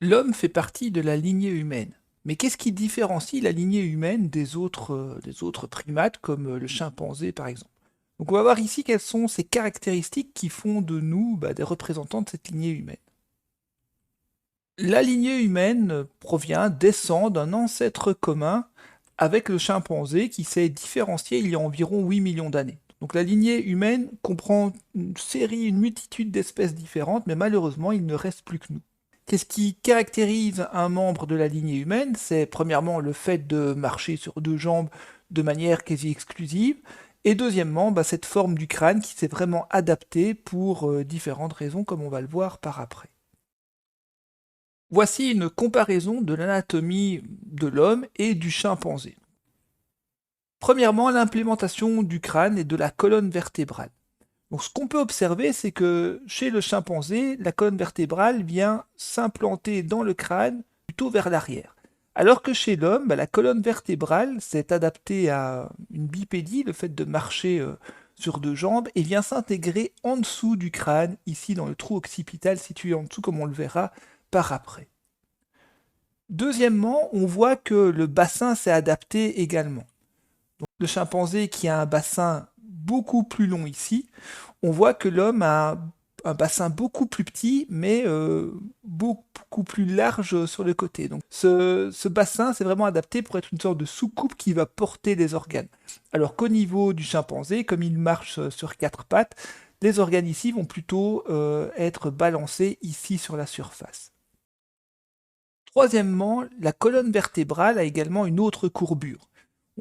L'homme fait partie de la lignée humaine. Mais qu'est-ce qui différencie la lignée humaine des autres primates, comme le chimpanzé par exemple? Donc on va voir ici quelles sont ces caractéristiques qui font de nous des représentants de cette lignée humaine. La lignée humaine descend d'un ancêtre commun avec le chimpanzé qui s'est différencié il y a environ 8 millions d'années. Donc la lignée humaine comprend une multitude d'espèces différentes, mais malheureusement il ne reste plus que nous. Qu'est-ce qui caractérise un membre de la lignée humaine? C'est premièrement le fait de marcher sur deux jambes de manière quasi exclusive, et deuxièmement, cette forme du crâne qui s'est vraiment adaptée pour différentes raisons, comme on va le voir par après. Voici une comparaison de l'anatomie de l'homme et du chimpanzé. Premièrement, l'implémentation du crâne et de la colonne vertébrale. Donc, ce qu'on peut observer, c'est que chez le chimpanzé, la colonne vertébrale vient s'implanter dans le crâne plutôt vers l'arrière. Alors que chez l'homme, la colonne vertébrale s'est adaptée à une bipédie, le fait de marcher sur deux jambes, et vient s'intégrer en dessous du crâne, ici dans le trou occipital situé en dessous, comme on le verra par après. Deuxièmement, on voit que le bassin s'est adapté également. Donc, le chimpanzé qui a un bassin beaucoup plus long ici, on voit que l'homme a un bassin beaucoup plus petit, mais beaucoup plus large sur le côté. Donc ce bassin, c'est vraiment adapté pour être une sorte de soucoupe qui va porter les organes. Alors qu'au niveau du chimpanzé, comme il marche sur quatre pattes, les organes ici vont plutôt être balancés ici sur la surface. Troisièmement, la colonne vertébrale a également une autre courbure.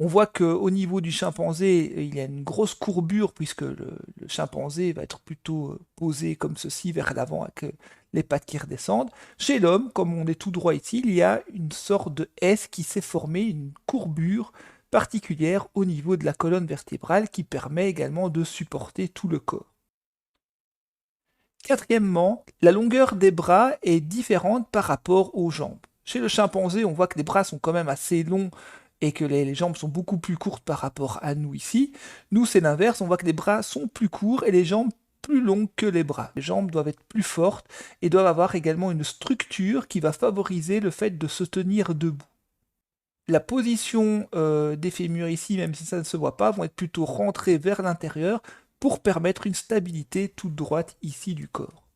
On voit qu'au niveau du chimpanzé, il y a une grosse courbure puisque le chimpanzé va être plutôt posé comme ceci vers l'avant avec les pattes qui redescendent. Chez l'homme, comme on est tout droit ici, il y a une sorte de S qui s'est formée, une courbure particulière au niveau de la colonne vertébrale qui permet également de supporter tout le corps. Quatrièmement, la longueur des bras est différente par rapport aux jambes. Chez le chimpanzé, on voit que les bras sont quand même assez longs et que les jambes sont beaucoup plus courtes par rapport à nous ici. Nous, c'est l'inverse, on voit que les bras sont plus courts et les jambes plus longues que les bras. Les jambes doivent être plus fortes et doivent avoir également une structure qui va favoriser le fait de se tenir debout. La position des fémurs ici, même si ça ne se voit pas, vont être plutôt rentrées vers l'intérieur pour permettre une stabilité toute droite ici du corps.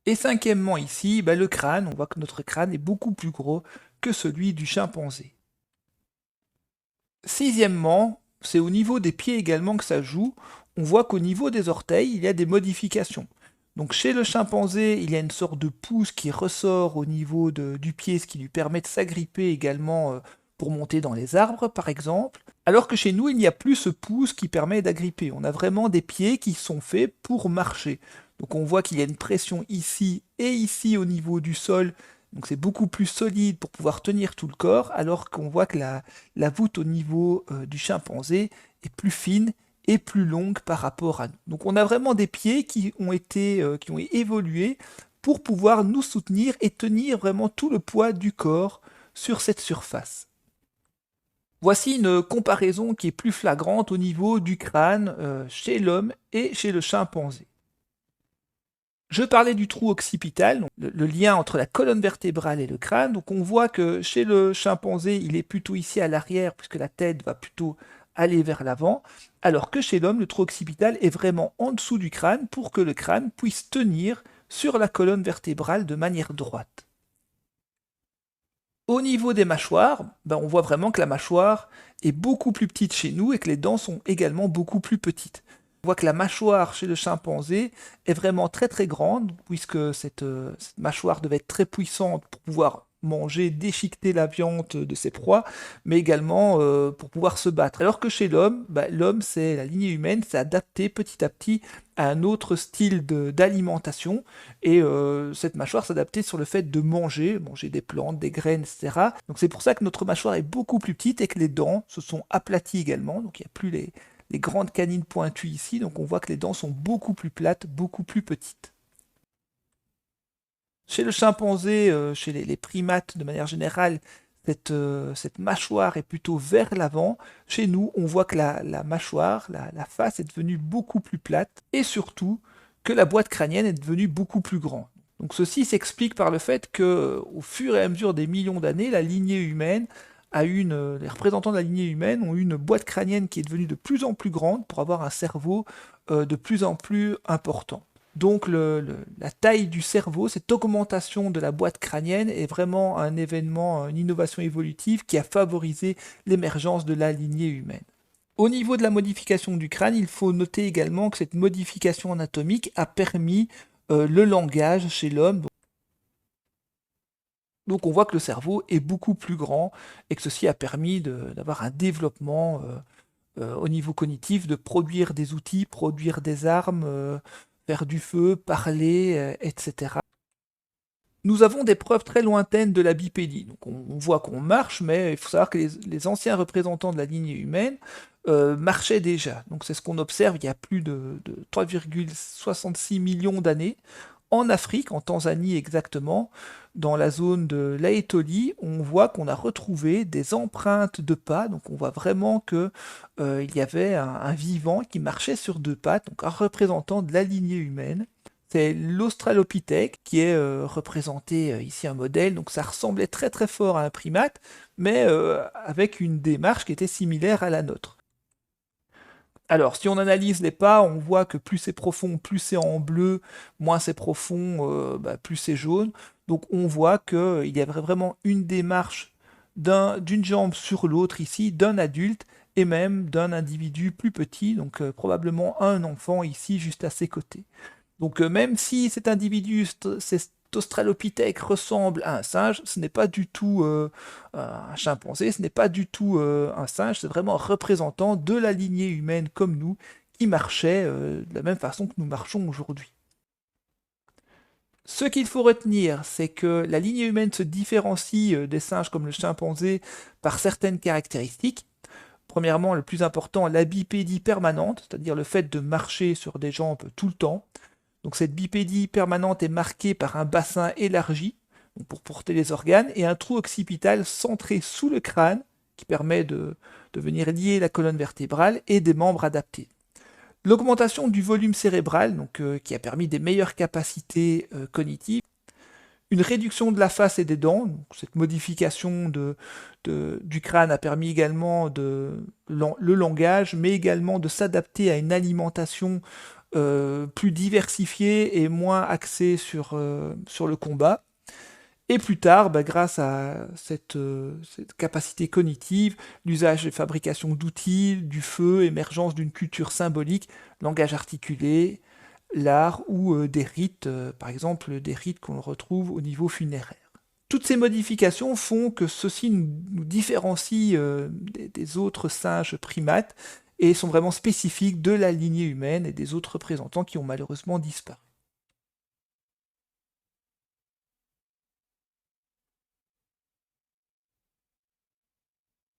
Et cinquièmement ici, le crâne, on voit que notre crâne est beaucoup plus gros que celui du chimpanzé. Sixièmement, c'est au niveau des pieds également que ça joue. On voit qu'au niveau des orteils, il y a des modifications. Donc chez le chimpanzé, il y a une sorte de pouce qui ressort au niveau du pied, ce qui lui permet de s'agripper également pour monter dans les arbres, par exemple. Alors que chez nous, il n'y a plus ce pouce qui permet d'agripper. On a vraiment des pieds qui sont faits pour marcher. Donc on voit qu'il y a une pression ici et ici au niveau du sol. Donc c'est beaucoup plus solide pour pouvoir tenir tout le corps, alors qu'on voit que la voûte au niveau du chimpanzé est plus fine et plus longue par rapport à nous. Donc on a vraiment des pieds qui ont évolué pour pouvoir nous soutenir et tenir vraiment tout le poids du corps sur cette surface. Voici une comparaison qui est plus flagrante au niveau du crâne chez l'homme et chez le chimpanzé. Je parlais du trou occipital, donc le lien entre la colonne vertébrale et le crâne. Donc on voit que chez le chimpanzé, il est plutôt ici à l'arrière, puisque la tête va plutôt aller vers l'avant, alors que chez l'homme, le trou occipital est vraiment en dessous du crâne pour que le crâne puisse tenir sur la colonne vertébrale de manière droite. Au niveau des mâchoires, on voit vraiment que la mâchoire est beaucoup plus petite chez nous et que les dents sont également beaucoup plus petites. On voit que la mâchoire chez le chimpanzé est vraiment très très grande, puisque cette mâchoire devait être très puissante pour pouvoir manger, déchiqueter la viande de ses proies, mais également pour pouvoir se battre. Alors que chez l'homme, c'est la lignée humaine, s'est adapté petit à petit à un autre style d'alimentation, et cette mâchoire s'adaptait sur le fait de manger des plantes, des graines, etc. Donc c'est pour ça que notre mâchoire est beaucoup plus petite et que les dents se sont aplaties également, donc il n'y a plus les grandes canines pointues ici, donc on voit que les dents sont beaucoup plus plates, beaucoup plus petites. Chez le chimpanzé, chez les primates de manière générale, cette mâchoire est plutôt vers l'avant. Chez nous, on voit que la mâchoire, la face est devenue beaucoup plus plate et surtout que la boîte crânienne est devenue beaucoup plus grande. Donc ceci s'explique par le fait que, au fur et à mesure des millions d'années, la lignée humaine les représentants de la lignée humaine ont eu une boîte crânienne qui est devenue de plus en plus grande pour avoir un cerveau de plus en plus important. Donc la taille du cerveau, cette augmentation de la boîte crânienne est vraiment un événement, une innovation évolutive qui a favorisé l'émergence de la lignée humaine. Au niveau de la modification du crâne, il faut noter également que cette modification anatomique a permis le langage chez l'homme. Donc on voit que le cerveau est beaucoup plus grand et que ceci a permis d'avoir un développement au niveau cognitif, de produire des outils, produire des armes, faire du feu, parler, etc. Nous avons des preuves très lointaines de la bipédie. Donc on voit qu'on marche, mais il faut savoir que les anciens représentants de la lignée humaine marchaient déjà. Donc c'est ce qu'on observe il y a plus de 3,66 millions d'années. En Afrique, en Tanzanie exactement, dans la zone de l'Aétolie, on voit qu'on a retrouvé des empreintes de pas. Donc on voit vraiment que il y avait un vivant qui marchait sur deux pattes, donc un représentant de la lignée humaine. C'est l'Australopithèque qui est représenté ici un modèle, donc ça ressemblait très très fort à un primate, mais avec une démarche qui était similaire à la nôtre. Alors, si on analyse les pas, on voit que plus c'est profond, plus c'est en bleu, moins c'est profond, plus c'est jaune. Donc on voit qu'il y avait vraiment une démarche d'une jambe sur l'autre ici, d'un adulte, et même d'un individu plus petit, donc probablement un enfant ici juste à ses côtés. Donc même si cet individu, cet australopithèque ressemble à un singe, ce n'est pas du tout un chimpanzé, ce n'est pas du tout un singe, c'est vraiment un représentant de la lignée humaine comme nous, qui marchait de la même façon que nous marchons aujourd'hui. Ce qu'il faut retenir, c'est que la lignée humaine se différencie des singes comme le chimpanzé par certaines caractéristiques. Premièrement, le plus important, la bipédie permanente, c'est-à-dire le fait de marcher sur des jambes tout le temps. Donc cette bipédie permanente est marquée par un bassin élargi pour porter les organes et un trou occipital centré sous le crâne qui permet de venir lier la colonne vertébrale et des membres adaptés. L'augmentation du volume cérébral, qui a permis des meilleures capacités cognitives, une réduction de la face et des dents, donc cette modification du crâne a permis également le langage, mais également de s'adapter à une alimentation plus diversifiée et moins axée sur le combat. Et plus tard, grâce à cette capacité cognitive, l'usage et fabrication d'outils, du feu, émergence d'une culture symbolique, langage articulé, l'art ou des rites, par exemple des rites qu'on retrouve au niveau funéraire. Toutes ces modifications font que ceci nous différencie des autres singes primates et sont vraiment spécifiques de la lignée humaine et des autres représentants qui ont malheureusement disparu.